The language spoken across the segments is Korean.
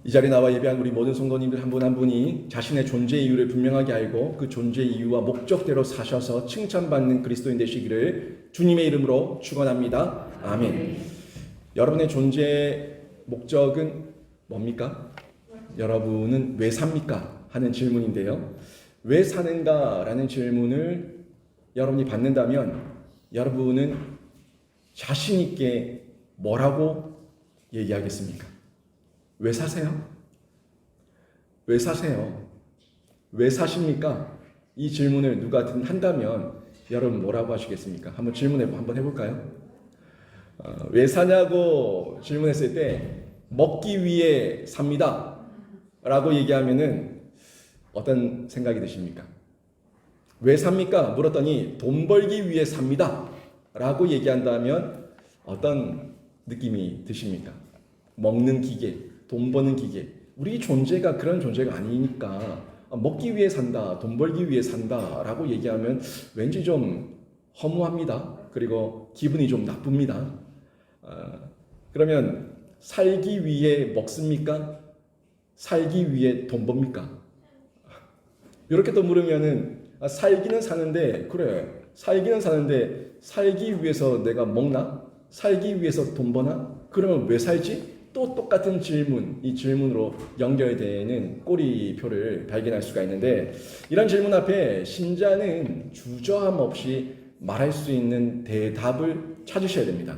이 자리에 나와 예배한 우리 모든 성도님들 한 분 한 분이 자신의 존재 이유를 분명하게 알고 그 존재 이유와 목적대로 사셔서 칭찬받는 그리스도인 되시기를 주님의 이름으로 축원합니다. 아멘. 여러분의 존재 목적은 뭡니까? 여러분은 왜 삽니까? 하는 질문인데요. 왜 사는가? 라는 질문을 여러분이 받는다면 여러분은 자신 있게 뭐라고 얘기하겠습니까? 왜 사세요? 왜 사세요? 왜 사십니까? 이 질문을 누가 한다면 여러분 뭐라고 하시겠습니까? 한번 한번 해볼까요? 왜 사냐고 질문했을 때 먹기 위해 삽니다 라고 얘기하면은 어떤 생각이 드십니까? 왜 삽니까? 물었더니 돈 벌기 위해 삽니다 라고 얘기한다면 어떤 느낌이 드십니까? 먹는 기계, 돈 버는 기계. 우리 존재가 그런 존재가 아니니까 먹기 위해 산다, 돈 벌기 위해 산다 라고 얘기하면 왠지 좀 허무합니다. 그리고 기분이 좀 나쁩니다. 그러면 살기 위해 먹습니까? 살기 위해 돈 법니까? 이렇게 또 물으면은 살기는 사는데, 그래, 살기는 사는데 살기 위해서 내가 먹나? 살기 위해서 돈 버나? 그러면 왜 살지? 또 똑같은 질문, 이 질문으로 연결되는 꼬리표를 발견할 수가 있는데, 이런 질문 앞에 신자는 주저함 없이 말할 수 있는 대답을 찾으셔야 됩니다.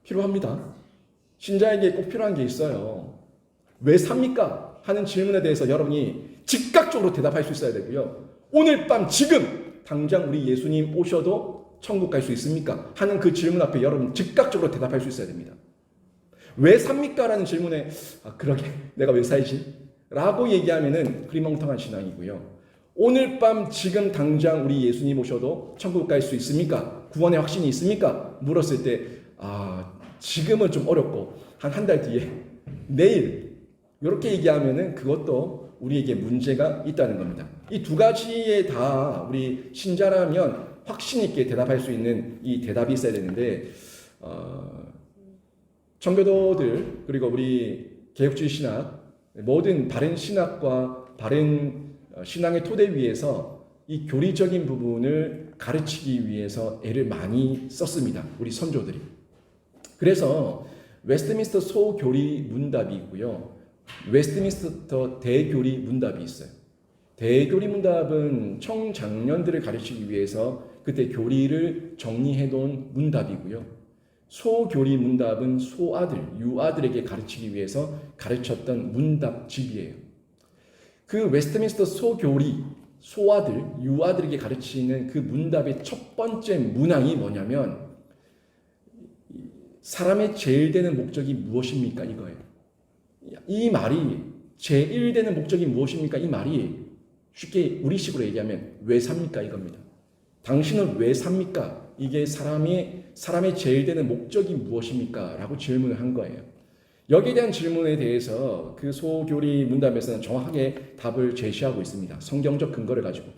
필요합니다. 신자에게 꼭 필요한 게 있어요. 왜 삽니까? 하는 질문에 대해서 여러분이 즉각적으로 대답할 수 있어야 되고요. 오늘 밤 지금 당장 우리 예수님 오셔도 천국 갈 수 있습니까? 하는 그 질문 앞에 여러분 즉각적으로 대답할 수 있어야 됩니다. 왜 삽니까? 라는 질문에 그러게 내가 왜 살지? 라고 얘기하면은 흐리멍텅한 신앙이고요. 오늘 밤 지금 당장 우리 예수님 오셔도 천국 갈 수 있습니까? 구원의 확신이 있습니까? 물었을 때 지금은 좀 어렵고 한 달 뒤에 내일 이렇게 얘기하면은 그것도 우리에게 문제가 있다는 겁니다. 이 두 가지에 다 우리 신자라면 확신 있게 대답할 수 있는 이 대답이 있어야 되는데 청교도들 그리고 우리 개혁주의 신학 모든 바른 신학과 바른 신앙의 토대 위에서 이 교리적인 부분을 가르치기 위해서 애를 많이 썼습니다. 우리 선조들이. 그래서 웨스트민스터 소교리 문답이 있고요. 웨스트민스터 대교리 문답이 있어요. 대교리 문답은 청장년들을 가르치기 위해서 그때 교리를 정리해놓은 문답이고요. 소교리 문답은 유아들에게 가르치기 위해서 가르쳤던 문답집이에요. 그 웨스트민스터 유아들에게 가르치는 그 문답의 첫 번째 문항이 뭐냐면 사람의 제일 되는 목적이 무엇입니까? 이거예요. 이 말이 제일 되는 목적이 무엇입니까? 이 말이 쉽게 우리식으로 얘기하면 왜 삽니까? 이겁니다. 당신은 왜 삽니까? 이게 사람의 제일 되는 목적이 무엇입니까? 라고 질문을 한 거예요. 여기에 대한 질문에 대해서 그 소교리 문답에서는 정확하게 답을 제시하고 있습니다. 성경적 근거를 가지고.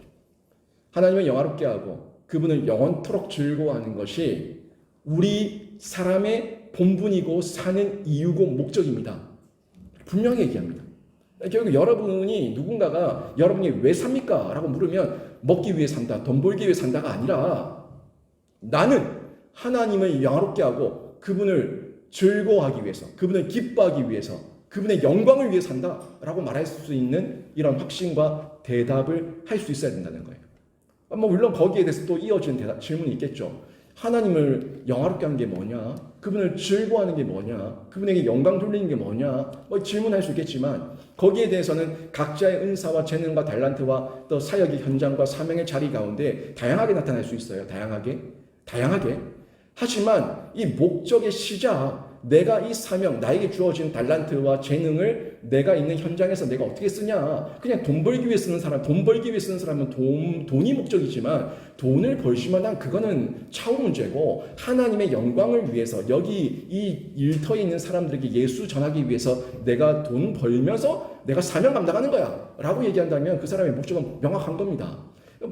하나님을 영화롭게 하고 그분을 영원토록 즐거워하는 것이 우리 사람의 본분이고 사는 이유고 목적입니다. 분명히 얘기합니다. 결국 여러분이 누군가가 여러분이 왜 삽니까? 라고 물으면 먹기 위해 산다, 돈 벌기 위해 산다가 아니라 나는 하나님을 영화롭게 하고 그분을 즐거워하기 위해서, 그분을 기뻐하기 위해서, 그분의 영광을 위해 산다 라고 말할 수 있는 이런 확신과 대답을 할 수 있어야 된다는 거예요. 물론 거기에 대해서 또 이어지는 질문이 있겠죠. 하나님을 영화롭게 하는 게 뭐냐? 그분을 즐거워하는 게 뭐냐? 그분에게 영광 돌리는 게 뭐냐? 질문할 수 있겠지만 거기에 대해서는 각자의 은사와 재능과 달란트와 또 사역의 현장과 사명의 자리 가운데 다양하게 나타날 수 있어요. 다양하게. 하지만 이 목적의 시작, 내가 이 사명, 나에게 주어진 달란트와 재능을 내가 있는 현장에서 내가 어떻게 쓰냐. 그냥 돈 벌기 위해 쓰는 사람은 돈이 목적이지만 돈을 벌지만 난 그거는 차후 문제고 하나님의 영광을 위해서 여기 이 일터에 있는 사람들에게 예수 전하기 위해서 내가 돈 벌면서 내가 사명 감당하는 거야 라고 얘기한다면 그 사람의 목적은 명확한 겁니다.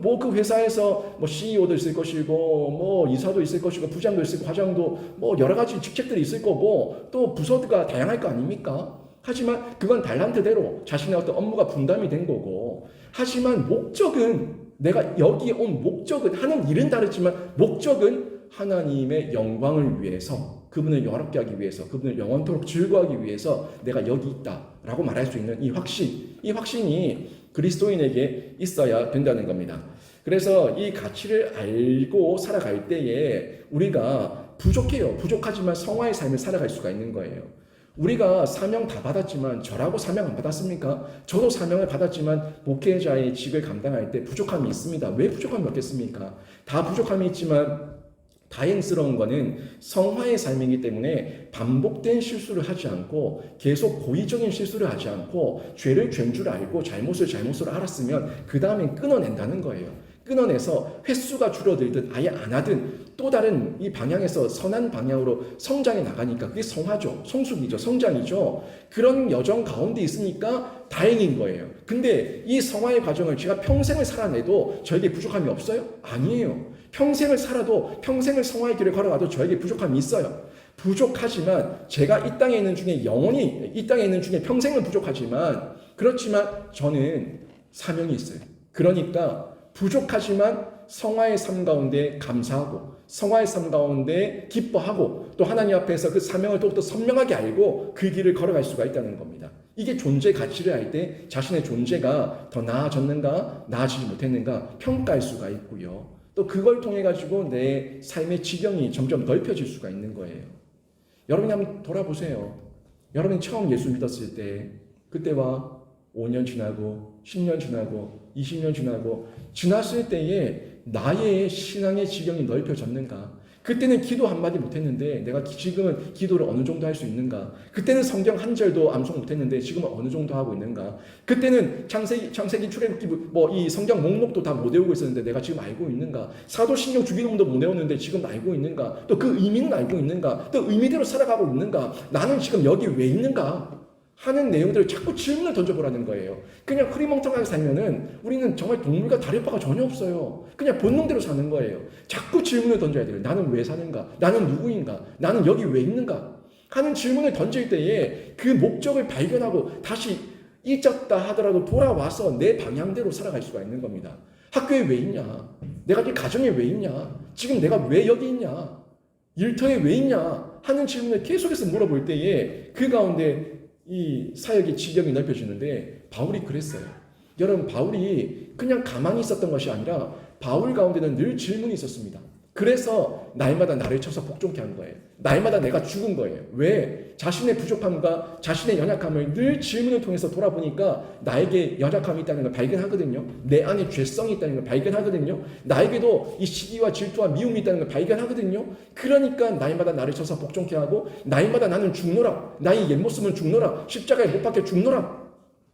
뭐 그 회사에서 뭐 CEO도 있을 것이고 뭐 이사도 있을 것이고 부장도 있을 거고 과장도 뭐 여러 가지 직책들이 있을 거고 또 부서가 다양할 거 아닙니까? 하지만 그건 달란트대로 자신의 어떤 업무가 분담이 된 거고, 하지만 목적은, 내가 여기에 온 목적은, 하는 일은 다르지만 목적은 하나님의 영광을 위해서, 그분을 영화롭게 하기 위해서, 그분을 영원토록 즐거워하기 위해서 내가 여기 있다라고 말할 수 있는 이 확신이 그리스도인에게 있어야 된다는 겁니다. 그래서 이 가치를 알고 살아갈 때에 우리가 부족해요. 부족하지만 성화의 삶을 살아갈 수가 있는 거예요. 우리가 사명 다 받았지만, 저라고 사명 안 받았습니까? 저도 사명을 받았지만 목회자의 직을 감당할 때 부족함이 있습니다. 왜 부족함이 없겠습니까? 다 부족함이 있지만 다행스러운 거는 성화의 삶이기 때문에 반복된 실수를 하지 않고, 계속 고의적인 실수를 하지 않고, 죄를 죄인 줄 알고 잘못을 잘못으로 알았으면 그 다음엔 끊어낸다는 거예요. 끊어내서 횟수가 줄어들든 아예 안 하든 또 다른 이 방향에서 선한 방향으로 성장해 나가니까 그게 성화죠. 성숙이죠. 성장이죠. 그런 여정 가운데 있으니까 다행인 거예요. 근데 이 성화의 과정을 제가 평생을 살아내도 저에게 부족함이 없어요? 아니에요. 평생을 살아도, 평생을 성화의 길을 걸어가도 저에게 부족함이 있어요. 부족하지만 제가 이 땅에 있는 중에 영원히, 이 땅에 있는 중에 평생은 부족하지만, 그렇지만 저는 사명이 있어요. 그러니까 부족하지만 성화의 삶 가운데 감사하고, 성화의 삶 가운데 기뻐하고, 또 하나님 앞에서 그 사명을 더욱더 선명하게 알고 그 길을 걸어갈 수가 있다는 겁니다. 이게 존재 가치를 알 때 자신의 존재가 더 나아졌는가 나아지지 못했는가 평가할 수가 있고요. 또 그걸 통해 가지고 내 삶의 지경이 점점 넓혀질 수가 있는 거예요. 여러분이 한번 돌아보세요. 여러분이 처음 예수 믿었을 때, 그때와 5년 지나고 10년 지나고 20년 지났을 때에 나의 신앙의 지경이 넓혀졌는가? 그때는 기도 한마디 못했는데 내가 지금은 기도를 어느 정도 할 수 있는가? 그때는 성경 한 절도 암송 못했는데 지금은 어느 정도 하고 있는가? 그때는 창세기 출애굽기 이 성경 목록도 다 못 외우고 있었는데 내가 지금 알고 있는가? 사도신경 주기도문도 못 외웠는데 지금 알고 있는가? 또 그 의미는 알고 있는가? 또 의미대로 살아가고 있는가? 나는 지금 여기 왜 있는가? 하는 내용들을 자꾸 질문을 던져보라는 거예요. 그냥 흐리멍텅하게 살면은 우리는 정말 동물과 다를 바가 전혀 없어요. 그냥 본능대로 사는 거예요. 자꾸 질문을 던져야 돼요. 나는 왜 사는가? 나는 누구인가? 나는 여기 왜 있는가? 하는 질문을 던질 때에 그 목적을 발견하고 다시 잊었다 하더라도 돌아와서 내 방향대로 살아갈 수가 있는 겁니다. 학교에 왜 있냐? 내가 이 가정에 왜 있냐? 지금 내가 왜 여기 있냐? 일터에 왜 있냐? 하는 질문을 계속해서 물어볼 때에 그 가운데 이 사역의 지경이 넓혀지는데, 바울이 그랬어요. 여러분, 바울이 그냥 가만히 있었던 것이 아니라 바울 가운데는 늘 질문이 있었습니다. 그래서 날마다 나를 쳐서 복종케 한 거예요. 날마다 내가 죽은 거예요. 왜? 자신의 부족함과 자신의 연약함을 늘 질문을 통해서 돌아보니까 나에게 연약함이 있다는 걸 발견하거든요. 내 안에 죄성이 있다는 걸 발견하거든요. 나에게도 이 시기와 질투와 미움이 있다는 걸 발견하거든요. 그러니까 날마다 나를 쳐서 복종케 하고, 날마다 나는 죽노라, 나의 옛모습은 죽노라, 십자가에 못 박혀 죽노라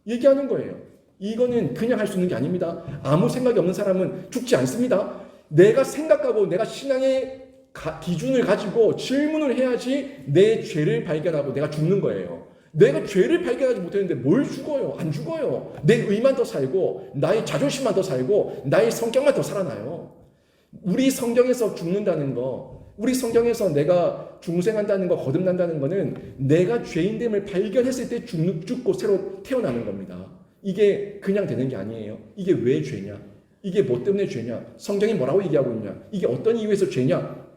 얘기하는 거예요. 이거는 그냥 할 수 있는 게 아닙니다. 아무 생각이 없는 사람은 죽지 않습니다. 내가 생각하고 내가 신앙의 기준을 가지고 질문을 해야지 내 죄를 발견하고 내가 죽는 거예요. 내가 죄를 발견하지 못했는데 뭘 죽어요? 안 죽어요. 내 의만 더 살고, 나의 자존심만 더 살고, 나의 성격만 더 살아나요. 우리 성경에서 죽는다는 거, 우리 성경에서 내가 중생한다는 거, 거듭난다는 거는 내가 죄인됨을 발견했을 때 죽고 새로 태어나는 겁니다. 이게 그냥 되는 게 아니에요. 이게 왜 죄냐? 이게 뭐 때문에 죄냐? 성경이 뭐라고 얘기하고 있냐? 이게 어떤 이유에서 죄냐?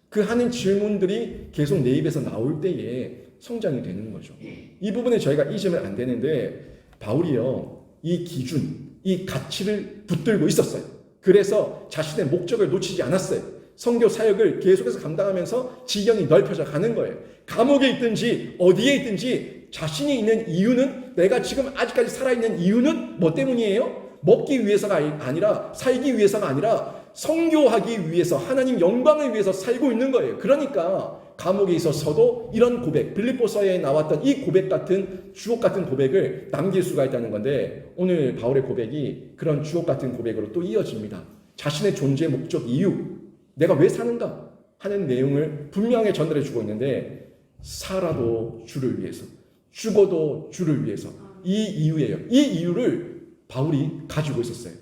그 하는 질문들이 계속 내 입에서 나올 때에 성장이 되는 거죠. 이 부분에 저희가 잊으면 안 되는데, 바울이요, 이 기준, 이 가치를 붙들고 있었어요. 그래서 자신의 목적을 놓치지 않았어요. 선교 사역을 계속해서 감당하면서 지경이 넓혀져 가는 거예요. 감옥에 있든지 어디에 있든지 자신이 있는 이유는, 내가 지금 아직까지 살아있는 이유는 뭐 때문이에요? 먹기 위해서가 아니라, 살기 위해서가 아니라 선교하기 위해서, 하나님 영광을 위해서 살고 있는 거예요. 그러니까 감옥에 있어서도 이런 고백, 빌립보서에 나왔던 이 고백 같은, 주옥 같은 고백을 남길 수가 있다는 건데, 오늘 바울의 고백이 그런 주옥 같은 고백으로 또 이어집니다. 자신의 존재 목적, 이유, 내가 왜 사는가 하는 내용을 분명히 전달해 주고 있는데, 살아도 주를 위해서, 죽어도 주를 위해서, 이 이유예요. 이 이유를 바울이 가지고 있었어요.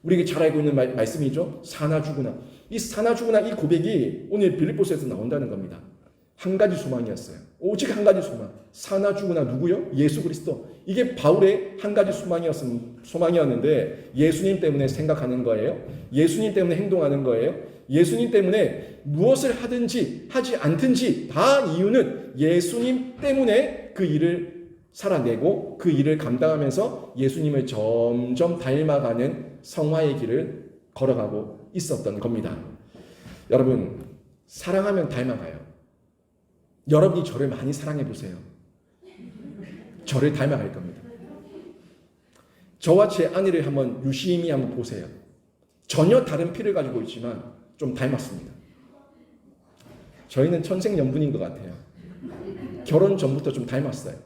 우리에게 잘 알고 있는 말씀이죠. 사나 죽으나. 이 사나 죽으나 이 고백이 오늘 빌립보서에서 나온다는 겁니다. 한 가지 소망이었어요. 오직 한 가지 소망. 사나 죽으나 누구요? 예수 그리스도. 이게 바울의 한 가지 소망이었는데 예수님 때문에 생각하는 거예요. 예수님 때문에 행동하는 거예요. 예수님 때문에 무엇을 하든지 하지 않든지 다 이유는 예수님 때문에 그 일을 살아내고 그 일을 감당하면서 예수님을 점점 닮아가는 성화의 길을 걸어가고 있었던 겁니다. 여러분, 사랑하면 닮아가요. 여러분이 저를 많이 사랑해 보세요. 저를 닮아갈 겁니다. 저와 제 아내를 한번 유심히 한번 보세요. 전혀 다른 피를 가지고 있지만 좀 닮았습니다. 저희는 천생연분인 것 같아요. 결혼 전부터 좀 닮았어요.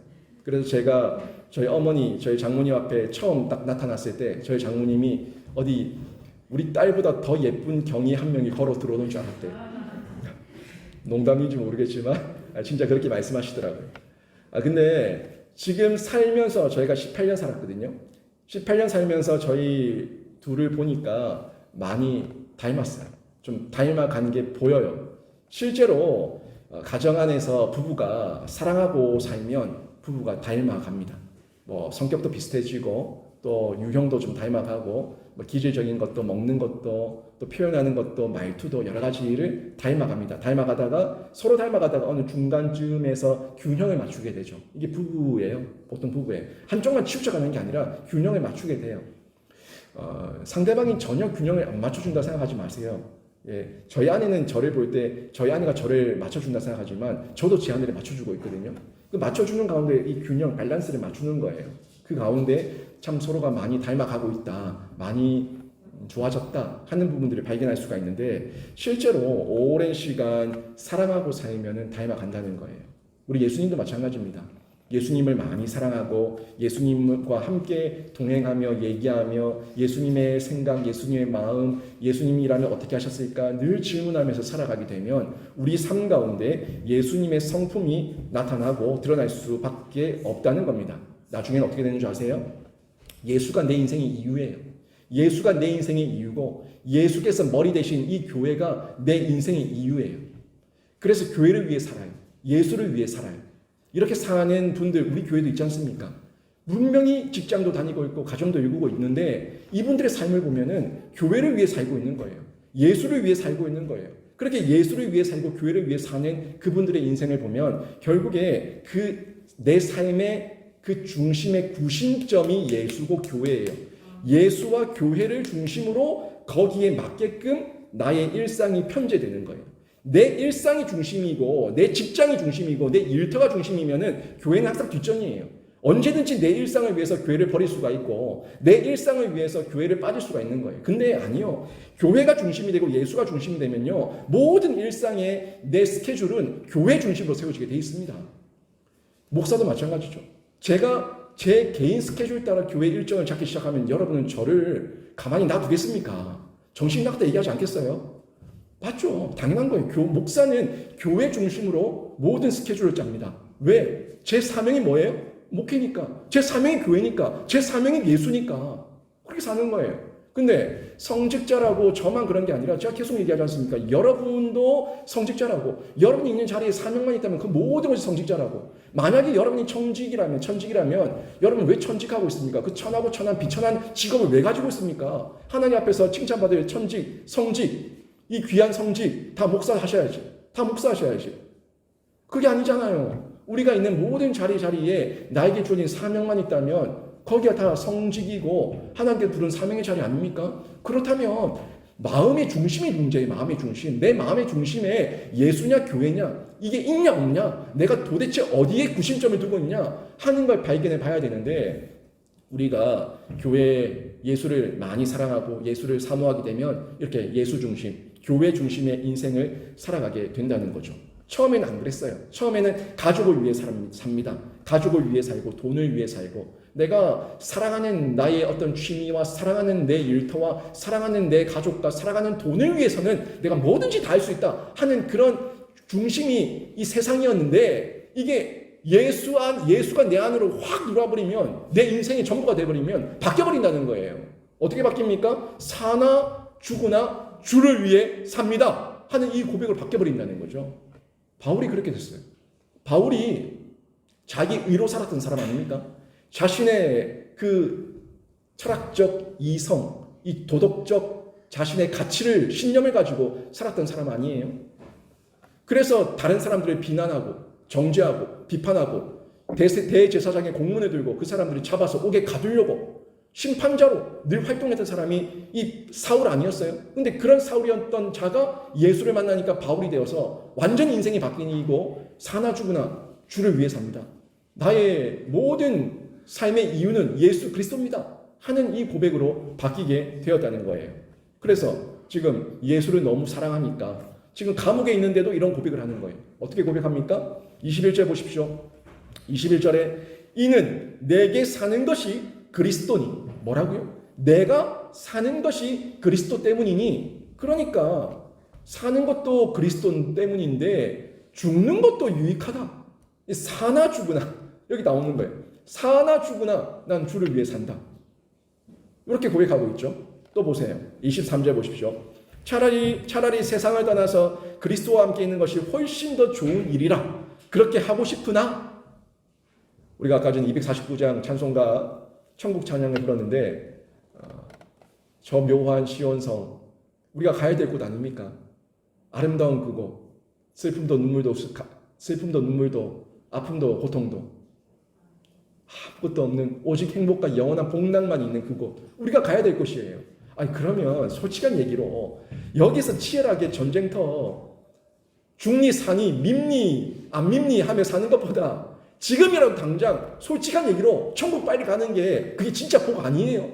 그래서 제가 저희 어머니, 저희 장모님 앞에 처음 딱 나타났을 때 저희 장모님이 어디 우리 딸보다 더 예쁜 경이 한 명이 걸어 들어오는 줄 알았대요. 농담인지 모르겠지만 진짜 그렇게 말씀하시더라고요. 근데 지금 살면서 저희가 18년 살았거든요. 18년 살면서 저희 둘을 보니까 많이 닮았어요. 좀 닮아간 게 보여요. 실제로 가정 안에서 부부가 사랑하고 살면 부부가 닮아갑니다. 뭐 성격도 비슷해지고 또 유형도 좀 닮아가고 뭐 기질적인 것도 먹는 것도 또 표현하는 것도 말투도 여러 가지를 닮아갑니다. 닮아가다가 서로 닮아가다가 어느 중간쯤에서 균형을 맞추게 되죠. 이게 부부예요. 보통 부부예요. 한쪽만 치우쳐가는 게 아니라 균형을 맞추게 돼요. 상대방이 전혀 균형을 안 맞춰준다 생각하지 마세요. 예, 저희 아내는 저를 볼 때 저희 아내가 저를 맞춰준다 생각하지만 저도 제 아내를 맞춰주고 있거든요. 그 맞춰주는 가운데 이 균형, 밸런스를 맞추는 거예요. 그 가운데 참 서로가 많이 닮아가고 있다, 많이 좋아졌다 하는 부분들을 발견할 수가 있는데 실제로 오랜 시간 사랑하고 살면은 닮아간다는 거예요. 우리 예수님도 마찬가지입니다. 예수님을 많이 사랑하고 예수님과 함께 동행하며 얘기하며 예수님의 생각, 예수님의 마음, 예수님이라면 어떻게 하셨을까 늘 질문하면서 살아가게 되면 우리 삶 가운데 예수님의 성품이 나타나고 드러날 수밖에 없다는 겁니다. 나중에는 어떻게 되는 줄 아세요? 예수가 내 인생의 이유예요. 예수가 내 인생의 이유고 예수께서 머리 대신 이 교회가 내 인생의 이유예요. 그래서 교회를 위해 살아요. 예수를 위해 살아요. 이렇게 사는 분들 우리 교회도 있지 않습니까? 분명히 직장도 다니고 있고 가정도 이루고 있는데 이분들의 삶을 보면은 교회를 위해 살고 있는 거예요. 예수를 위해 살고 있는 거예요. 그렇게 예수를 위해 살고 교회를 위해 사는 그분들의 인생을 보면 결국에 내 삶의 그 중심의 구심점이 예수고 교회예요. 예수와 교회를 중심으로 거기에 맞게끔 나의 일상이 편제되는 거예요. 내 일상이 중심이고 내 직장이 중심이고 내 일터가 중심이면은 교회는 항상 뒷전이에요. 언제든지 내 일상을 위해서 교회를 버릴 수가 있고 내 일상을 위해서 교회를 빠질 수가 있는 거예요. 근데 아니요. 교회가 중심이 되고 예수가 중심이 되면요. 모든 일상의 내 스케줄은 교회 중심으로 세워지게 돼 있습니다. 목사도 마찬가지죠. 제가 제 개인 스케줄 따라 교회 일정을 잡기 시작하면 여러분은 저를 가만히 놔두겠습니까? 정신 나갔다 얘기하지 않겠어요? 맞죠. 당연한 거예요. 목사는 교회 중심으로 모든 스케줄을 짭니다. 왜? 제 사명이 뭐예요? 목회니까. 제 사명이 교회니까. 제 사명이 예수니까. 그렇게 사는 거예요. 근데 성직자라고 저만 그런 게 아니라 제가 계속 얘기하지 않습니까? 여러분도 성직자라고. 여러분이 있는 자리에 사명만 있다면 그 모든 것이 성직자라고. 만약에 여러분이 천직이라면 여러분 왜 천직하고 있습니까? 그 천하고 천한 비천한 직업을 왜 가지고 있습니까? 하나님 앞에서 칭찬받을 천직, 성직, 이 귀한 성직 다 목사하셔야지. 다 목사하셔야지. 그게 아니잖아요. 우리가 있는 모든 자리에 나에게 주어진 사명만 있다면 거기가 다 성직이고 하나님께 부른 사명의 자리 아닙니까? 그렇다면 마음의 중심이 문제예요. 마음의 중심. 내 마음의 중심에 예수냐 교회냐 이게 있냐 없냐 내가 도대체 어디에 구심점을 두고 있냐 하는 걸 발견해 봐야 되는데 우리가 교회 예수를 많이 사랑하고 예수를 사모하게 되면 이렇게 예수 중심, 교회 중심의 인생을 살아가게 된다는 거죠. 처음에는 안 그랬어요. 처음에는 가족을 위해 삽니다. 가족을 위해 살고 돈을 위해 살고 내가 사랑하는 나의 어떤 취미와 사랑하는 내 일터와 사랑하는 내 가족과 사랑하는 돈을 위해서는 내가 뭐든지 다 할 수 있다 하는 그런 중심이 이 세상이었는데 이게 예수가 내 안으로 확 들어와 버리면 내 인생의 전부가 돼버리면 바뀌어버린다는 거예요. 어떻게 바뀝니까? 사나 죽으나 주를 위해 삽니다 하는 이 고백을 바뀌어버린다는 거죠. 바울이 그렇게 됐어요. 바울이 자기 의로 살았던 사람 아닙니까? 자신의 그 철학적 이성, 이 도덕적 자신의 가치를, 신념을 가지고 살았던 사람 아니에요? 그래서 다른 사람들을 비난하고 정죄하고 비판하고 대제사장의 공문을 들고 그 사람들이 잡아서 옥에 가두려고 심판자로 늘 활동했던 사람이 이 사울 아니었어요? 근데 그런 사울이었던 자가 예수를 만나니까 바울이 되어서 완전히 인생이 바뀌고 사나 죽으나 주를 위해 삽니다. 나의 모든 삶의 이유는 예수 그리스도입니다 하는 이 고백으로 바뀌게 되었다는 거예요. 그래서 지금 예수를 너무 사랑하니까 지금 감옥에 있는데도 이런 고백을 하는 거예요. 어떻게 고백합니까? 21절 보십시오. 21절에 이는 내게 사는 것이 그리스도니. 뭐라고요? 내가 사는 것이 그리스도 때문이니. 그러니까 사는 것도 그리스도 때문인데 죽는 것도 유익하다. 사나 죽으나 여기 나오는 거예요. 사나 죽으나 난 주를 위해 산다. 이렇게 고백하고 있죠. 또 보세요. 23절 보십시오. 차라리 세상을 떠나서 그리스도와 함께 있는 것이 훨씬 더 좋은 일이라 그렇게 하고 싶으나, 우리가 아까 전 249장 찬송가 천국 찬양을 불렀는데 저 묘한 시온성, 우리가 가야 될 곳 아닙니까? 아름다운 그곳, 슬픔도 눈물도 아픔도 고통도 아무것도 없는 오직 행복과 영원한 복락만 있는 그곳, 우리가 가야 될 곳이에요. 아니 그러면 솔직한 얘기로 여기서 치열하게 전쟁터 죽니 사니 밉니 안 밉니 하며 사는 것보다 지금이라도 당장 솔직한 얘기로 천국 빨리 가는 게 그게 진짜 복 아니에요.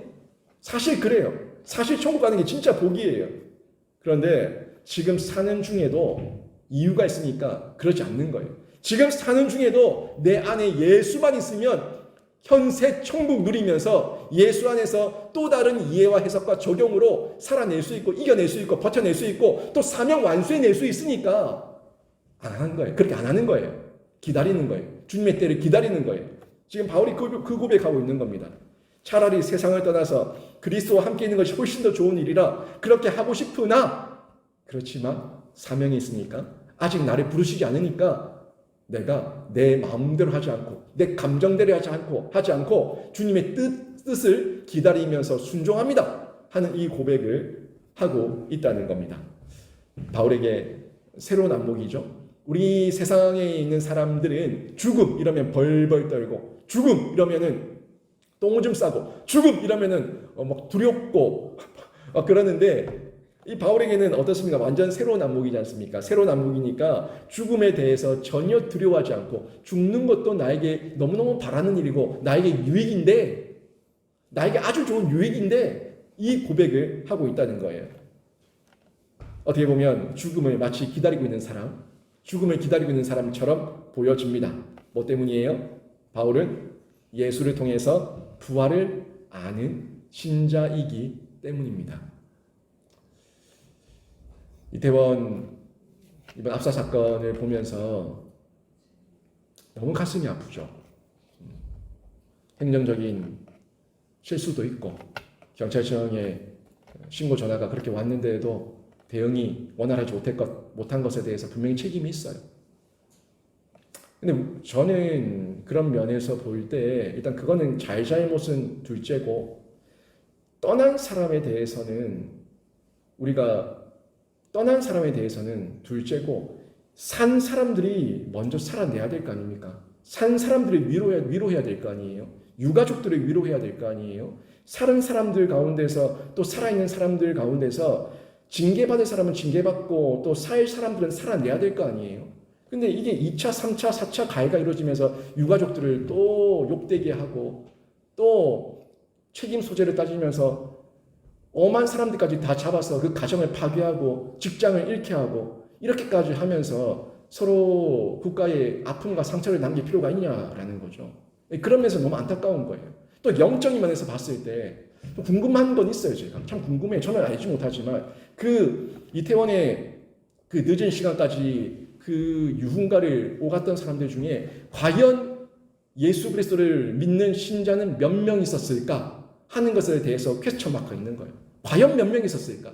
사실 그래요. 사실 천국 가는 게 진짜 복이에요. 그런데 지금 사는 중에도 이유가 있으니까 그러지 않는 거예요. 지금 사는 중에도 내 안에 예수만 있으면 현세 천국 누리면서 예수 안에서 또 다른 이해와 해석과 적용으로 살아낼 수 있고 이겨낼 수 있고 버텨낼 수 있고 또 사명 완수해낼 수 있으니까 안 하는 거예요. 그렇게 안 하는 거예요. 기다리는 거예요. 주님의 때를 기다리는 거예요. 지금 바울이 그 고백하고 있는 겁니다. 차라리 세상을 떠나서 그리스도와 함께 있는 것이 훨씬 더 좋은 일이라 그렇게 하고 싶으나, 그렇지만 사명이 있으니까 아직 나를 부르시지 않으니까 내가 내 마음대로 하지 않고 내 감정대로 하지 않고 주님의 뜻을 기다리면서 순종합니다 하는 이 고백을 하고 있다는 겁니다. 바울에게 새로운 안목이죠. 우리 세상에 있는 사람들은 죽음 이러면 벌벌 떨고, 죽음 이러면은 똥오줌 싸고, 죽음 이러면은 막 두렵고 그러는데 이 바울에게는 어떻습니까? 완전 새로운 안목이지 않습니까? 새로운 안목이니까 죽음에 대해서 전혀 두려워하지 않고, 죽는 것도 나에게 너무너무 바라는 일이고 나에게 유익인데, 나에게 아주 좋은 유익인데 이 고백을 하고 있다는 거예요. 어떻게 보면 죽음을 마치 기다리고 있는 사람, 죽음을 기다리고 있는 사람처럼 보여집니다. 뭐 때문이에요? 바울은 예수를 통해서 부활을 아는 신자이기 때문입니다. 이태원 이번 압사 사건을 보면서 너무 가슴이 아프죠. 행정적인 실수도 있고 경찰청에 신고 전화가 그렇게 왔는데도 대응이 원활하지 못한 것에 대해서 분명히 책임이 있어요. 근데 저는 그런 면에서 볼 때 일단 그거는 잘못은 둘째고, 떠난 사람에 대해서는 둘째고, 산 사람들이 먼저 살아내야 될 거 아닙니까? 산 사람들을 위로해야 될 거 아니에요? 유가족들을 위로해야 될 거 아니에요? 살은 사람들 가운데서, 또 살아있는 사람들 가운데서 징계받을 사람은 징계받고 또 살 사람들은 살아내야 될 거 아니에요? 근데 이게 2차, 3차, 4차 가해가 이루어지면서 유가족들을 또 욕되게 하고 또 책임 소재를 따지면서 엄한 사람들까지 다 잡아서 그 가정을 파괴하고 직장을 잃게 하고 이렇게까지 하면서 서로 국가의 아픔과 상처를 남길 필요가 있냐라는 거죠. 그런 면에서 너무 안타까운 거예요. 또 영적인 면에서 봤을 때 궁금한 건 있어요. 제가 참 궁금해요. 저는 알지 못하지만 그 이태원의 그 늦은 시간까지 그 유흥가를 오갔던 사람들 중에 과연 예수 그리스도를 믿는 신자는 몇 명 있었을까 하는 것에 대해서 퀘스천 마크가 있는 거예요. 과연 몇 명이 있었을까?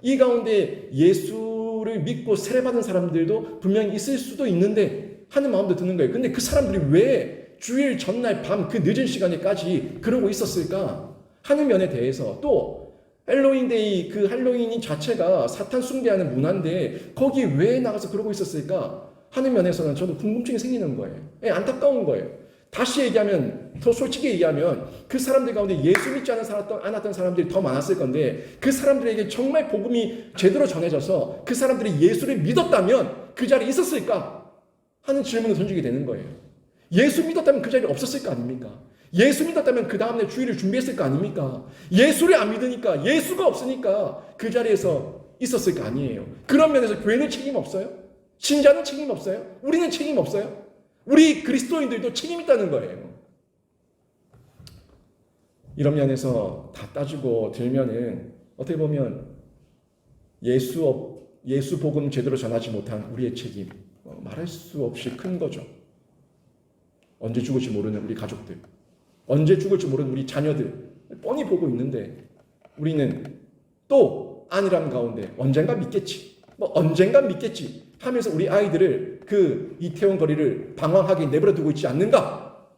이 가운데 예수를 믿고 세례받은 사람들도 분명히 있을 수도 있는데 하는 마음도 드는 거예요. 근데 그 사람들이 왜 주일 전날 밤 그 늦은 시간에까지 그러고 있었을까 하는 면에 대해서, 또 할로윈데이, 그 할로윈이 자체가 사탄 숭배하는 문화인데 거기 왜 나가서 그러고 있었을까 하는 면에서는 저도 궁금증이 생기는 거예요. 안타까운 거예요. 다시 얘기하면, 더 솔직히 얘기하면 그 사람들 가운데 예수 믿지 않았던 사람들이 더 많았을 건데 그 사람들에게 정말 복음이 제대로 전해져서 그 사람들이 예수를 믿었다면 그 자리에 있었을까 하는 질문을 던지게 되는 거예요. 예수 믿었다면 그 자리에 없었을 거 아닙니까? 예수 믿었다면 그 다음날 주일을 준비했을 거 아닙니까? 예수를 안 믿으니까, 예수가 없으니까 그 자리에서 있었을 거 아니에요. 그런 면에서 교회는 책임 없어요? 신자는 책임 없어요? 우리는 책임 없어요? 우리 그리스도인들도 책임 있다는 거예요. 이런 면에서 다 따지고 들면은 어떻게 보면 예수 복음 제대로 전하지 못한 우리의 책임, 말할 수 없이 큰 거죠. 언제 죽을지 모르는 우리 가족들, 언제 죽을지 모르는 우리 자녀들 뻔히 보고 있는데 우리는 또 안일함 가운데 언젠가 믿겠지, 언젠가 믿겠지 하면서 우리 아이들을 그 이태원 거리를 방황하게 내버려 두고 있지 않는가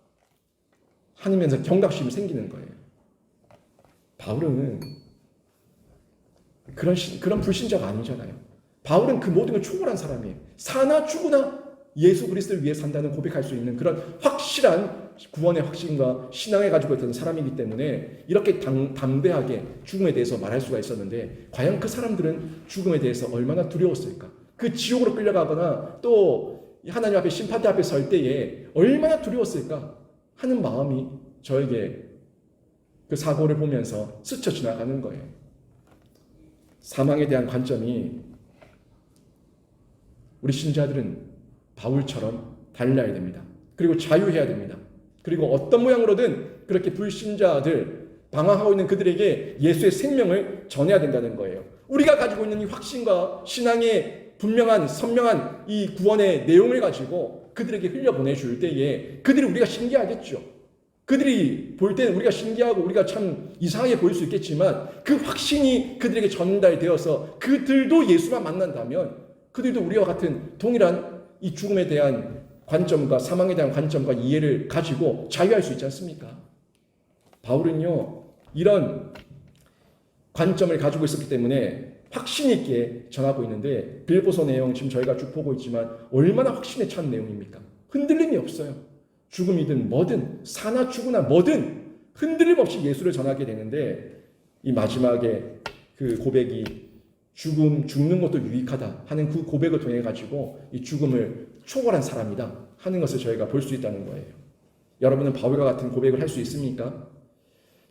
하면서 경각심이 생기는 거예요. 바울은 그런 불신자가 아니잖아요. 바울은 그 모든 걸 초월한 사람이에요. 사나 죽으나 예수 그리스도를 위해 산다는 고백할 수 있는 그런 확실한 구원의 확신과 신앙을 가지고 있던 사람이기 때문에 이렇게 담대하게 죽음에 대해서 말할 수가 있었는데, 과연 그 사람들은 죽음에 대해서 얼마나 두려웠을까? 그 지옥으로 끌려가거나 또 하나님 앞에 심판대 앞에 설 때에 얼마나 두려웠을까 하는 마음이 저에게 그 사고를 보면서 스쳐 지나가는 거예요. 사망에 대한 관점이 우리 신자들은 바울처럼 달라야 됩니다. 그리고 자유해야 됩니다. 그리고 어떤 모양으로든 그렇게 불신자들, 방황하고 있는 그들에게 예수의 생명을 전해야 된다는 거예요. 우리가 가지고 있는 이 확신과 신앙의 분명한 선명한 이 구원의 내용을 가지고 그들에게 흘려보내줄 때에 그들이 우리가 신기하겠죠. 그들이 볼 때는 우리가 신기하고 우리가 참 이상하게 보일 수 있겠지만 그 확신이 그들에게 전달되어서 그들도 예수만 만난다면 그들도 우리와 같은 동일한 이 죽음에 대한 관점과 사망에 대한 관점과 이해를 가지고 자유할 수 있지 않습니까? 바울은요, 이런 관점을 가지고 있었기 때문에 확신 있게 전하고 있는데, 빌보서 내용 지금 저희가 쭉 보고 있지만 얼마나 확신에 찬 내용입니까? 흔들림이 없어요. 죽음이든 뭐든, 사나 죽으나 뭐든 흔들림 없이 예수를 전하게 되는데, 이 마지막에 그 고백이 죽는 것도 유익하다 하는 그 고백을 통해 가지고 이 죽음을 초월한 사람이다 하는 것을 저희가 볼 수 있다는 거예요. 여러분은 바울과 같은 고백을 할 수 있습니까?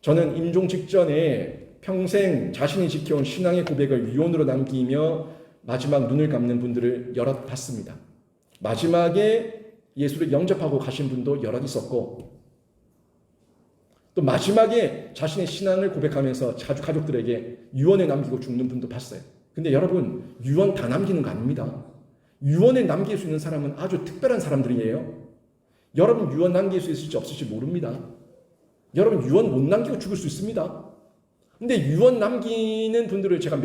저는 임종 직전에 평생 자신이 지켜온 신앙의 고백을 유언으로 남기며 마지막 눈을 감는 분들을 여럿 봤습니다. 마지막에 예수를 영접하고 가신 분도 여럿 있었고, 또 마지막에 자신의 신앙을 고백하면서 가족들에게 유언을 남기고 죽는 분도 봤어요. 근데 여러분, 유언 다 남기는 거 아닙니다. 유언을 남길 수 있는 사람은 아주 특별한 사람들이에요. 여러분 유언 남길 수 있을지 없을지 모릅니다. 여러분 유언 못 남기고 죽을 수 있습니다. 근데 유언 남기는 분들을 제가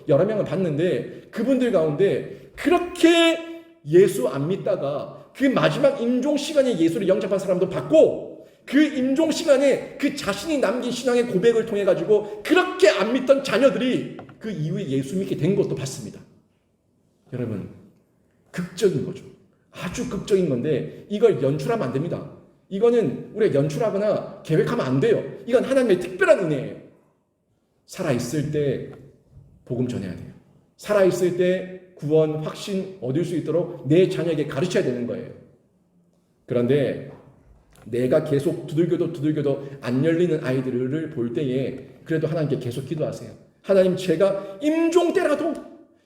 여러 명을 봤는데 그분들 가운데 그렇게 예수 안 믿다가 그 마지막 임종 시간에 예수를 영접한 사람도 봤고, 그 임종 시간에 그 자신이 남긴 신앙의 고백을 통해 가지고 그렇게 안 믿던 자녀들이 그 이후에 예수 믿게 된 것도 봤습니다. 여러분, 극적인 거죠. 아주 극적인 건데 이걸 연출하면 안 됩니다. 이거는 우리가 연출하거나 계획하면 안 돼요. 이건 하나님의 특별한 은혜예요. 살아있을 때 복음 전해야 돼요. 살아있을 때 구원, 확신 얻을 수 있도록 내 자녀에게 가르쳐야 되는 거예요. 그런데 내가 계속 두들겨도 안 열리는 아이들을 볼 때에 그래도 하나님께 계속 기도하세요. 하나님, 제가 임종 때라도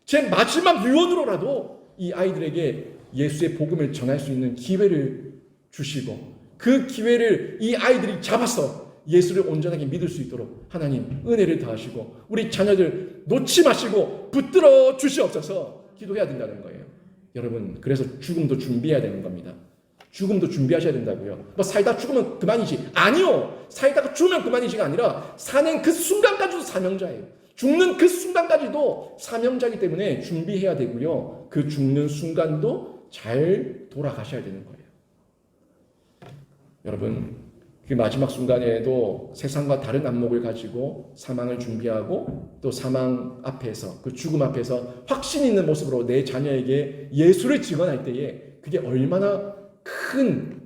제 마지막 유언으로라도 이 아이들에게 예수의 복음을 전할 수 있는 기회를 주시고 그 기회를 이 아이들이 잡아서 예수를 온전하게 믿을 수 있도록 하나님 은혜를 더하시고 우리 자녀들 놓지 마시고 붙들어 주시옵소서 기도해야 된다는 거예요. 여러분, 그래서 죽음도 준비해야 되는 겁니다. 죽음도 준비하셔야 된다고요. 뭐 살다 죽으면 그만이지. 아니요. 살다가 죽으면 그만이지가 아니라 사는 그 순간까지도 사명자예요. 죽는 그 순간까지도 사명자이기 때문에 준비해야 되고요. 그 죽는 순간도 잘 돌아가셔야 되는 거예요. 여러분, 그 마지막 순간에도 세상과 다른 안목을 가지고 사망을 준비하고 또 사망 앞에서, 그 죽음 앞에서 확신 있는 모습으로 내 자녀에게 예수를 증언할 때에 그게 얼마나 큰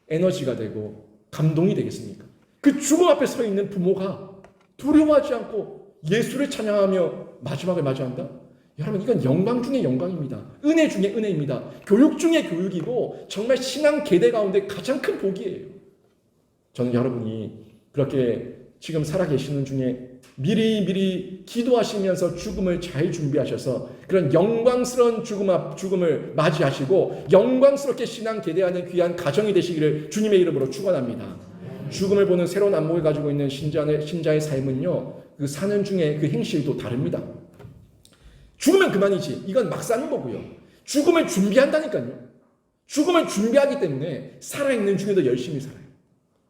에너지가 되고 감동이 되겠습니까? 그 죽음 앞에 서 있는 부모가 두려워하지 않고 예수를 찬양하며 마지막을 맞이한다? 여러분, 이건 영광 중의 영광입니다. 은혜 중의 은혜입니다. 교육 중의 교육이고 정말 신앙 계대 가운데 가장 큰 복이에요. 저는 여러분이 그렇게 지금 살아계시는 중에 미리 기도하시면서 죽음을 잘 준비하셔서 그런 영광스러운 죽음을 맞이하시고 영광스럽게 신앙 계대하는 귀한 가정이 되시기를 주님의 이름으로 축원합니다. 죽음을 보는 새로운 안목을 가지고 있는 신자의 삶은요, 그 사는 중에 그 행실도 다릅니다. 죽으면 그만이지. 이건 막 사는 거고요. 죽음을 준비한다니까요. 죽음을 준비하기 때문에 살아있는 중에도 열심히 살아요.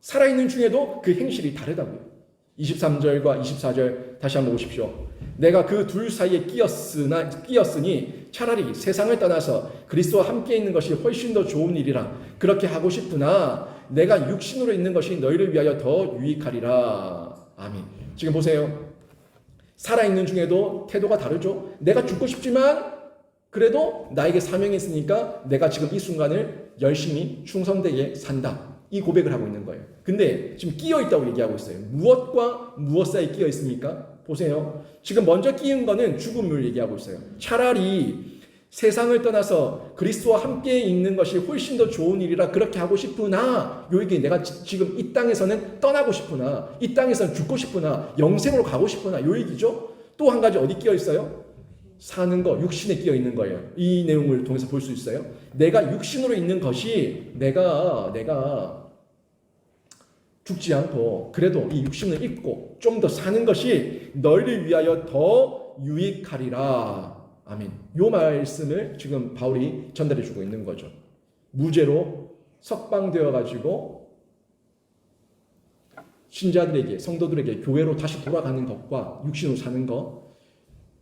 살아있는 중에도 그 행실이 다르다고요. 23절과 24절 다시 한번 보십시오. 내가 그 둘 사이에 끼었으니 차라리 세상을 떠나서 그리스도와 함께 있는 것이 훨씬 더 좋은 일이라 그렇게 하고 싶으나 내가 육신으로 있는 것이 너희를 위하여 더 유익하리라. 아멘. 지금 보세요. 살아있는 중에도 태도가 다르죠. 내가 죽고 싶지만 그래도 나에게 사명이 있으니까 내가 지금 이 순간을 열심히 충성되게 산다. 이 고백을 하고 있는 거예요. 근데 지금 끼어 있다고 얘기하고 있어요. 무엇과 무엇 사이에 끼어 있습니까? 보세요. 지금 먼저 끼인 거는 죽음을 얘기하고 있어요. 차라리 세상을 떠나서 그리스도와 함께 있는 것이 훨씬 더 좋은 일이라 그렇게 하고 싶으나, 요 얘기 내가 지금 이 땅에서는 떠나고 싶으나, 이 땅에서는 죽고 싶으나, 영생으로 가고 싶으나, 요 얘기죠. 또 한 가지 어디 끼어 있어요? 사는 거, 육신에 끼어 있는 거예요. 이 내용을 통해서 볼 수 있어요. 내가 육신으로 있는 것이 내가 죽지 않고 그래도 이 육신을 잊고 좀 더 사는 것이 너희를 위하여 더 유익하리라. 아멘. 요 말씀을 지금 바울이 전달해 주고 있는 거죠. 무죄로 석방되어 가지고 신자들에게, 성도들에게 교회로 다시 돌아가는 것과 육신으로 사는 것,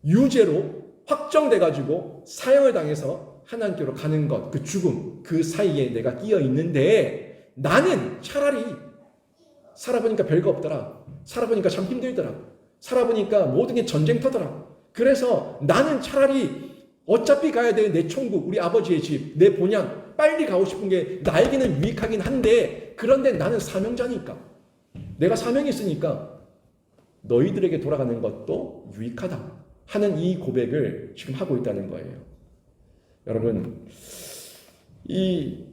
유죄로 확정돼 가지고 사형을 당해서 하나님께로 가는 것, 그 죽음, 그 사이에 내가 끼어 있는데 나는 차라리 살아보니까 별거 없더라. 살아보니까 참 힘들더라. 살아보니까 모든 게 전쟁터더라. 그래서 나는 차라리 어차피 가야 될 내 천국, 우리 아버지의 집, 내 본향 빨리 가고 싶은 게 나에게는 유익하긴 한데, 그런데 나는 사명자니까, 내가 사명이 있으니까 너희들에게 돌아가는 것도 유익하다 하는 이 고백을 지금 하고 있다는 거예요. 여러분, 이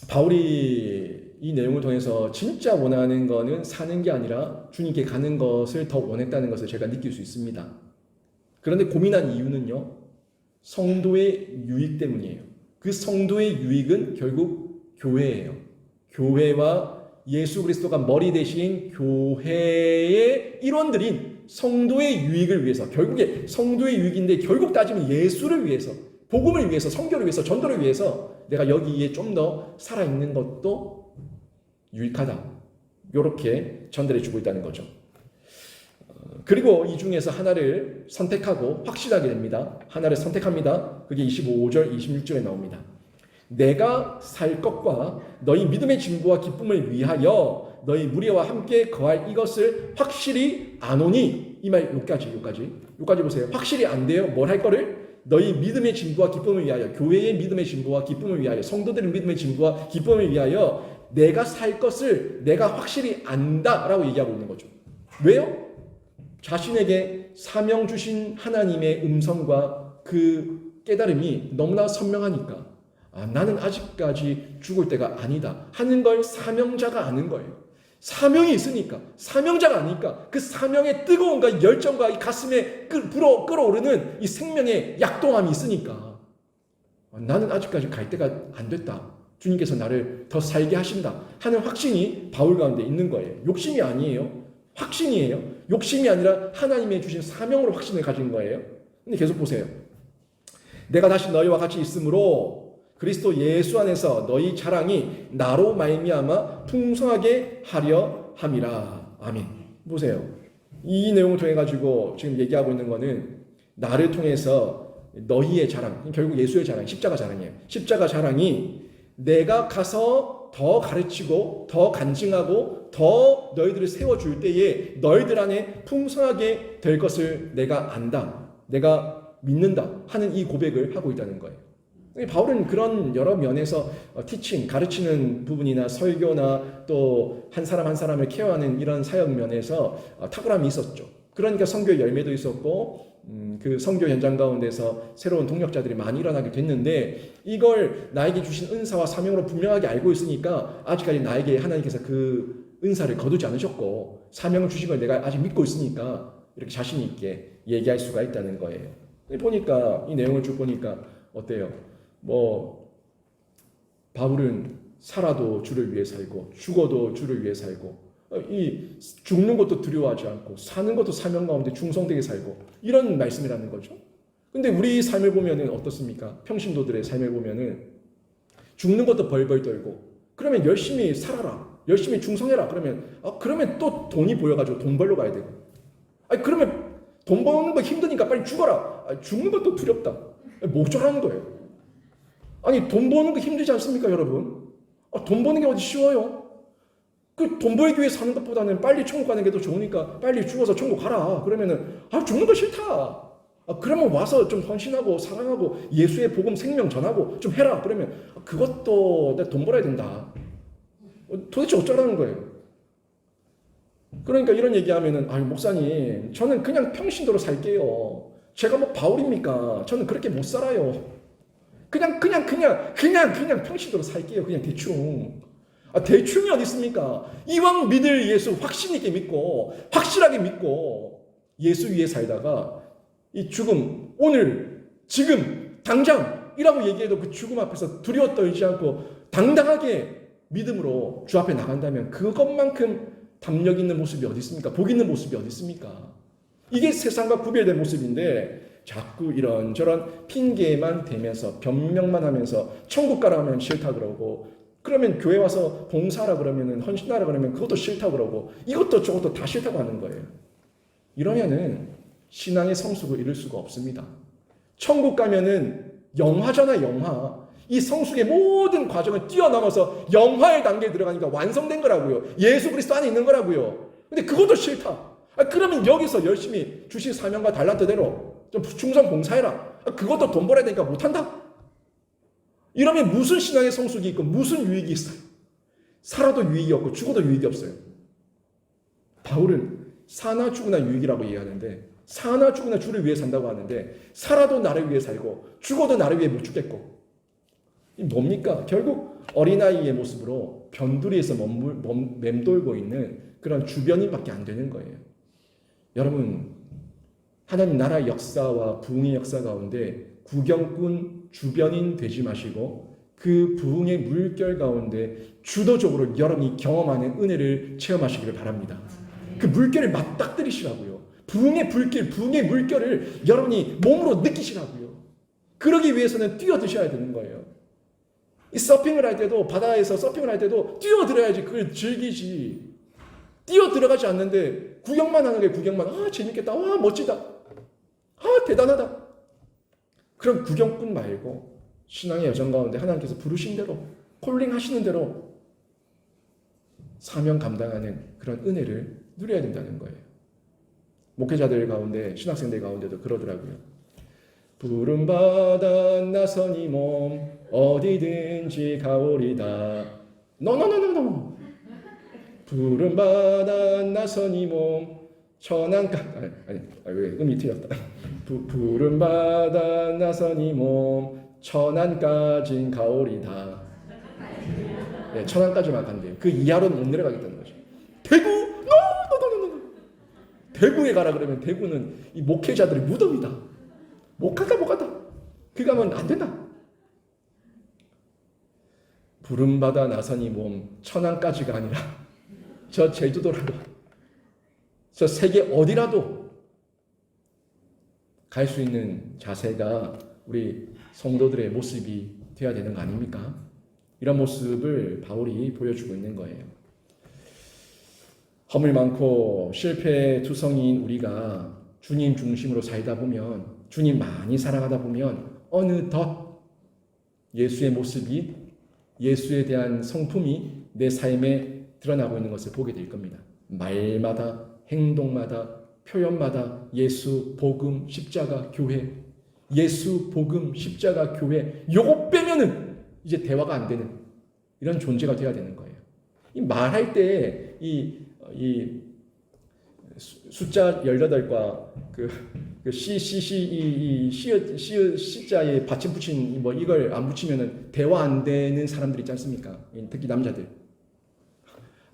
바울이 이 내용을 통해서 진짜 원하는 거는 사는 게 아니라 주님께 가는 것을 더 원했다는 것을 제가 느낄 수 있습니다. 그런데 고민한 이유는요, 성도의 유익 때문이에요. 그 성도의 유익은 결국 교회예요. 교회와 예수 그리스도가 머리 대신 교회의 일원들인 성도의 유익을 위해서, 결국에 성도의 유익인데 결국 따지면 예수를 위해서, 복음을 위해서, 선교를 위해서, 전도를 위해서 내가 여기에 좀 더 살아있는 것도 유익하다. 이렇게 전달해 주고 있다는 거죠. 그리고 이 중에서 하나를 선택하고 확신하게 됩니다. 하나를 선택합니다. 그게 25절, 26절에 나옵니다. 내가 살 것과 너희 믿음의 진보와 기쁨을 위하여 너희 무리와 함께 거할 이것을 확실히 아노니. 이 말 여기까지 보세요. 확실히 안 돼요. 뭘 할 거를? 너희 믿음의 진보와 기쁨을 위하여, 교회의 믿음의 진보와 기쁨을 위하여, 성도들의 믿음의 진보와 기쁨을 위하여 내가 살 것을 내가 확실히 안다라고 얘기하고 있는 거죠. 왜요? 자신에게 사명 주신 하나님의 음성과 그 깨달음이 너무나 선명하니까, 나는 아직까지 죽을 때가 아니다 하는 걸 사명자가 아는 거예요. 사명이 있으니까, 사명자가 아니까 그 사명의 뜨거움과 열정과 이 가슴에 끓어오르는 이 생명의 약동함이 있으니까, 나는 아직까지 갈 때가 안 됐다, 주님께서 나를 더 살게 하신다 하는 확신이 바울 가운데 있는 거예요. 욕심이 아니에요. 확신이에요. 욕심이 아니라 하나님의 주신 사명으로 확신을 가진 거예요. 근데 계속 보세요. 내가 다시 너희와 같이 있으므로 그리스도 예수 안에서 너희 자랑이 나로 말미암아 풍성하게 하려 함이라. 아멘. 보세요. 이 내용을 통해 가지고 지금 얘기하고 있는 거는 나를 통해서 너희의 자랑, 결국 예수의 자랑, 십자가 자랑이에요. 십자가 자랑이 내가 가서 더 가르치고 더 간증하고 더 너희들을 세워줄 때에 너희들 안에 풍성하게 될 것을 내가 안다, 내가 믿는다 하는 이 고백을 하고 있다는 거예요. 바울은 그런 여러 면에서 티칭, 가르치는 부분이나 설교나 또 한 사람 한 사람을 케어하는 이런 사역 면에서 탁월함이 있었죠. 그러니까 선교의 열매도 있었고 그 선교 현장 가운데서 새로운 동력자들이 많이 일어나게 됐는데, 이걸 나에게 주신 은사와 사명으로 분명하게 알고 있으니까 아직까지 나에게 하나님께서 그 은사를 거두지 않으셨고 사명을 주신 걸 내가 아직 믿고 있으니까 이렇게 자신 있게 얘기할 수가 있다는 거예요. 보니까 이 내용을 쭉 보니까 어때요? 바울은 살아도 주를 위해 살고 죽어도 주를 위해 살고, 이 죽는 것도 두려워하지 않고 사는 것도 사명 가운데 충성되게 살고, 이런 말씀이라는 거죠. 근데 우리 삶을 보면은 어떻습니까? 평신도들의 삶을 보면은 죽는 것도 벌벌 떨고, 그러면 열심히 살아라, 열심히 충성해라, 그러면 또 돈이 보여가지고 돈 벌러 가야 되고, 그러면 돈 버는 거 힘드니까 빨리 죽어라, 죽는 것도 두렵다, 목졸하는 거예요. 돈 버는 거 힘들지 않습니까, 여러분? 돈 버는 게 어디 쉬워요? 그 돈 벌기 위해 사는 것보다는 빨리 천국 가는 게 더 좋으니까 빨리 죽어서 천국 가라. 그러면은 죽는 거 싫다. 그러면 와서 좀 헌신하고 사랑하고 예수의 복음 생명 전하고 좀 해라. 그러면 그것도 내가 돈 벌어야 된다. 도대체 어쩌라는 거예요? 그러니까 이런 얘기하면은 목사님, 저는 그냥 평신도로 살게요. 제가 바울입니까? 저는 그렇게 못 살아요. 그냥 평신도로 살게요. 그냥 대충. 대충이 어디 있습니까? 이왕 믿을 예수 확신 있게 믿고 확실하게 믿고 예수 위에 살다가 이 죽음, 오늘 지금 당장이라고 얘기해도 그 죽음 앞에서 두려워 떨지 않고 당당하게 믿음으로 주 앞에 나간다면 그것만큼 담력 있는 모습이 어디 있습니까? 복 있는 모습이 어디 있습니까? 이게 세상과 구별된 모습인데, 자꾸 이런저런 핑계만 대면서 변명만 하면서 천국 가라 하면 싫다 그러고, 그러면 교회 와서 봉사하라 그러면은, 헌신하라 그러면 그것도 싫다 그러고, 이것도 저것도 다 싫다고 하는 거예요. 이러면은 신앙의 성숙을 이룰 수가 없습니다. 천국 가면은 영화잖아, 영화. 이 성숙의 모든 과정을 뛰어넘어서 영화의 단계에 들어가니까 완성된 거라고요. 예수 그리스도 안에 있는 거라고요. 근데 그것도 싫다. 그러면 여기서 열심히 주신 사명과 달란트대로 좀 충성 봉사해라. 그것도 돈 벌어야 되니까 못한다. 이러면 무슨 신앙의 성숙이 있고 무슨 유익이 있어요? 살아도 유익이 없고 죽어도 유익이 없어요. 바울은 사나 죽으나 유익이라고 얘기하는데, 사나 죽으나 주를 위해 산다고 하는데, 살아도 나를 위해 살고 죽어도 나를 위해 못 죽겠고, 이 뭡니까? 결국 어린아이의 모습으로 변두리에서 맴돌고 있는 그런 주변인밖에 안 되는 거예요. 여러분, 하나님 나라의 역사와 부흥의 역사 가운데 구경꾼, 주변인 되지 마시고 그 부흥의 물결 가운데 주도적으로 여러분이 경험하는 은혜를 체험하시기를 바랍니다. 그 물결을 맞닥뜨리시라고요. 부흥의 불길, 부흥의 물결을 여러분이 몸으로 느끼시라고요. 그러기 위해서는 뛰어드셔야 되는 거예요. 이 서핑을 할 때도, 바다에서 서핑을 할 때도 뛰어들어야지 그걸 즐기지. 뛰어들어가지 않는데 구경만 하는 게 구경만. 재밌겠다. 멋지다. 대단하다. 그럼 구경꾼 말고 신앙의 여정 가운데 하나님께서 부르신 대로, 콜링 하시는 대로 사명 감당하는 그런 은혜를 누려야 된다는 거예요. 목회자들 가운데, 신학생들 가운데도 그러더라고요. 부름받아 나선 이 몸 어디든지 가오리다. 노노노노노. 부름받아 나선 이 몸 천안까 왜 음이 틀렸다. 부름받아 나선 이 몸 천안까진 가오리다. 네, 천안까지만 간대요. 그 이하로는 못 내려가겠다는 거죠. 대구? 노노노노노. 대구에 가라 그러면 대구는 이 목회자들의 무덤이다. 못 갔다. 그 가면 안 된다. 부름받아 나선 이 몸 천안까지가 아니라 저 제주도라도, 저 세계 어디라도 갈 수 있는 자세가 우리 성도들의 모습이 돼야 되는 거 아닙니까? 이런 모습을 바울이 보여주고 있는 거예요. 허물 많고 실패투성이인 우리가 주님 중심으로 살다 보면, 주님 많이 사랑하다 보면 어느덧 예수의 모습이, 예수에 대한 성품이 내 삶에 드러나고 있는 것을 보게 될 겁니다. 말마다, 행동마다, 표현마다 예수, 복음, 십자가, 교회, 예수, 복음, 십자가, 교회, 요거 빼면은 이제 대화가 안 되는 이런 존재가 되어야 되는 거예요. 이 말할 때 이 숫자 18과 시자에 받침 붙인 뭐 이걸 안 붙이면은 대화 안 되는 사람들 있지 않습니까? 특히 남자들.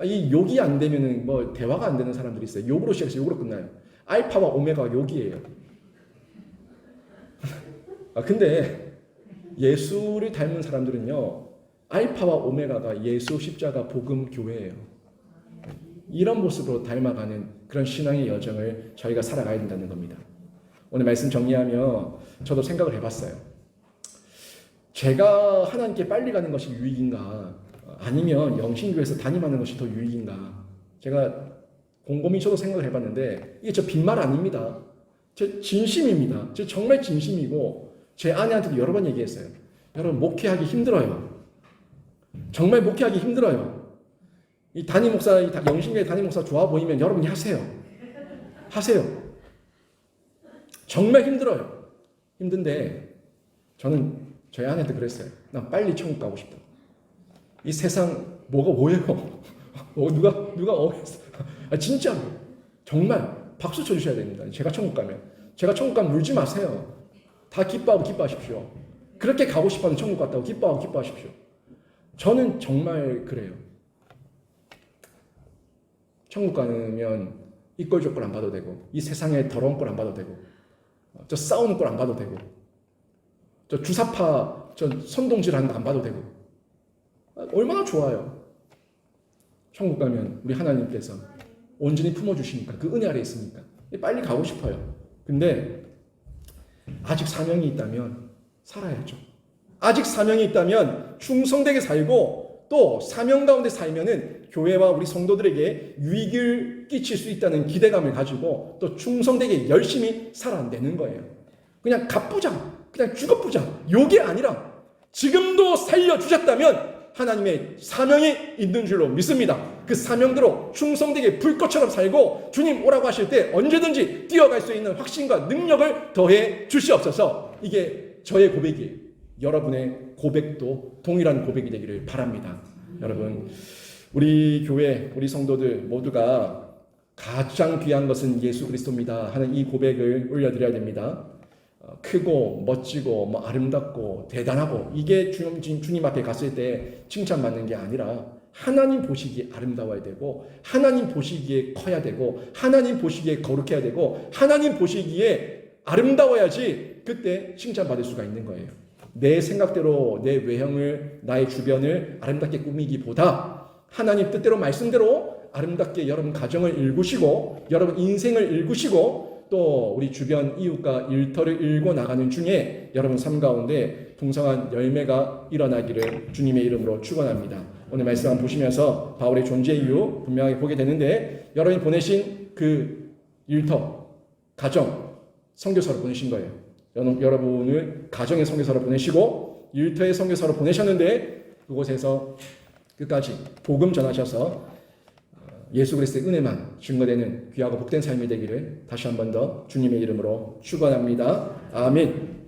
이 욕이 안 되면은 뭐 대화가 안 되는 사람들이 있어요. 욕으로 시작해서 욕으로 끝나요. 알파와 오메가가 욕이에요. 근데 예수를 닮은 사람들은요, 알파와 오메가가 예수, 십자가, 복음, 교회예요. 이런 모습으로 닮아가는 그런 신앙의 여정을 저희가 살아가야 된다는 겁니다. 오늘 말씀 정리하며 저도 생각을 해봤어요. 제가 하나님께 빨리 가는 것이 유익인가, 아니면 영신교에서 담임하는 것이 더 유익인가. 제가 곰곰이 저도 생각을 해봤는데 이게 저 빈말 아닙니다. 제 진심입니다. 제 정말 진심이고 제 아내한테도 여러 번 얘기했어요. 여러분, 목회하기 힘들어요. 정말 목회하기 힘들어요. 이 담임 목사, 영신교회 담임 목사 좋아 보이면 여러분이 하세요. 하세요. 정말 힘들어요. 힘든데 저는 저희 아내한테 그랬어요. 난 빨리 천국 가고 싶다. 이 세상 뭐가 뭐예요? 누가 어했어? 진짜로 정말 박수 쳐주셔야 됩니다. 제가 천국 가면 울지 마세요. 다 기뻐하십시오. 그렇게 가고 싶어하는 천국 갔다고 기뻐하십시오. 저는 정말 그래요. 천국 가면 이 꼴 저 꼴 안 봐도 되고, 이 세상에 더러운 꼴 안 봐도 되고, 저 싸우는 꼴 안 봐도 되고, 저 주사파 저 선동질하는 거 안 봐도 되고, 얼마나 좋아요. 천국 가면 우리 하나님께서 온전히 품어주시니까, 그 은혜 아래 있으니까 빨리 가고 싶어요. 근데 아직 사명이 있다면 살아야죠. 아직 사명이 있다면 충성되게 살고, 또 사명 가운데 살면은 교회와 우리 성도들에게 유익을 끼칠 수 있다는 기대감을 가지고 또 충성되게 열심히 살아내는 거예요. 그냥 갚부자, 그냥 죽어부자, 요게 아니라 지금도 살려주셨다면 하나님의 사명이 있는 줄로 믿습니다. 그 사명대로 충성되게 불꽃처럼 살고 주님 오라고 하실 때 언제든지 뛰어갈 수 있는 확신과 능력을 더해 주시옵소서. 이게 저의 고백이에요. 여러분의 고백도 동일한 고백이 되기를 바랍니다. 여러분, 우리 교회, 우리 성도들 모두가 가장 귀한 것은 예수 그리스도입니다 하는 이 고백을 올려드려야 됩니다. 크고 멋지고 아름답고 대단하고 이게 주님 앞에 갔을 때 칭찬받는 게 아니라 하나님 보시기에 아름다워야 되고, 하나님 보시기에 커야 되고, 하나님 보시기에 거룩해야 되고, 하나님 보시기에 아름다워야지 그때 칭찬받을 수가 있는 거예요. 내 생각대로 내 외형을, 나의 주변을 아름답게 꾸미기보다 하나님 뜻대로 말씀대로 아름답게 여러분 가정을 일구시고, 여러분 인생을 일구시고, 또 우리 주변 이웃과 일터를 일궈 나가는 중에 여러분 삶 가운데 풍성한 열매가 일어나기를 주님의 이름으로 축원합니다. 오늘 말씀 한번 보시면서 바울의 존재 이유 분명하게 보게 되는데, 여러분이 보내신 그 일터, 가정, 선교사로 보내신 거예요. 여러분을 가정의 선교사로 보내시고 일터의 선교사로 보내셨는데, 그곳에서 끝까지 복음 전하셔서 예수 그리스도의 은혜만 증거되는 귀하고 복된 삶이 되기를 다시 한 번 더 주님의 이름으로 축원합니다. 아멘.